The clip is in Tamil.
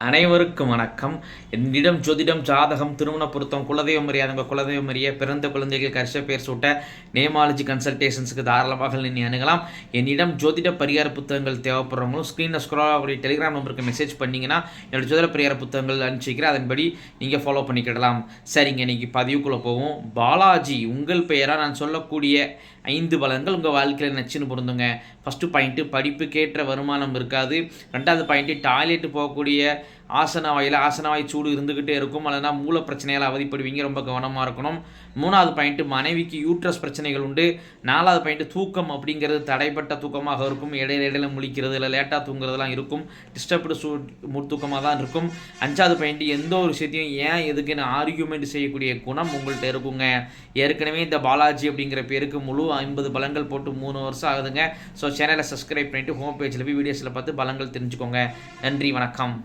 அனைவருக்கும் வணக்கம். என்னிடம் ஜோதிடம், ஜாதகம், திருமண பொருத்தம், குலதெய்வம் அறியாதவங்க குலதெய்வம் அறிய, பிறந்த குழந்தைகள் கர்ஷ பேர் சூட்ட, நேமாலஜி கன்சல்டேஷன்ஸுக்கு தாராளமாக நீ அணுகலாம். என்னிடம் ஜோதிட பரிகார புத்தகங்கள் தேவைப்படுறவங்களும் ஸ்க்ரீனில் ஸ்க்ரோல் ஆகக்கூடிய டெலிகிராம் நம்பருக்கு மெசேஜ் பண்ணிங்கன்னா என்னோட ஜோதிட பரிகார புத்தகங்கள் அனுப்பிச்சிக்கிறேன். அதன்படி நீங்கள் ஃபாலோ பண்ணிக்கிடலாம். சரிங்க, இன்றைக்கி பதிவுக்குள்ளே போவோம். பாலாஜி, உங்கள் பெயராக நான் சொல்லக்கூடிய 5 பலன்கள் உங்கள் வாழ்க்கையில் நச்சுன்னு பொருந்துங்க. ஃபஸ்ட்டு பாயிண்ட்டு, படிப்புக்கேற்ற வருமானம் இருக்காது. 2வது பாயிண்ட்டு, டாய்லெட்டு போகக்கூடிய ஆசனவாய் சூடு இருந்துக்கிட்டே இருக்கும். அல்லனா மூல பிரச்சனையால் அவதிப்படுவீங்க, ரொம்ப கவனமாக இருக்கணும். 3வது பாயிண்ட்டு, மனைவிக்கு யூட்ரஸ் பிரச்சனைகள் உண்டு. 4வது பாயிண்ட்டு, தூக்கம் அப்படிங்கிறது தடைப்பட்ட தூக்கமாக இருக்கும். இடையில முழிக்கிறது, இல்லை லேட்டாக தூங்குறதுலாம் இருக்கும். டிஸ்டர்ப்டு தூக்கமாக தான் இருக்கும். 5வது பாயிண்ட்டு, எந்த ஒரு விஷயத்தையும் ஏன் எதுக்குன்னு ஆர்கியூமெண்ட் செய்யக்கூடிய குணம் உங்கள்கிட்ட இருக்குங்க. ஏற்கனவே இந்த பாலாஜி அப்படிங்கிற பேருக்கு முழு 50 பலன்கள் போட்டு 3 வருஷம் ஆகுதுங்க. ஸோ சேனலை சப்ஸ்கிரைப் பண்ணிவிட்டு ஹோம் பேஜில் போய் வீடியோஸில் பார்த்து பலன்கள் தெரிஞ்சுக்கோங்க. நன்றி, வணக்கம்.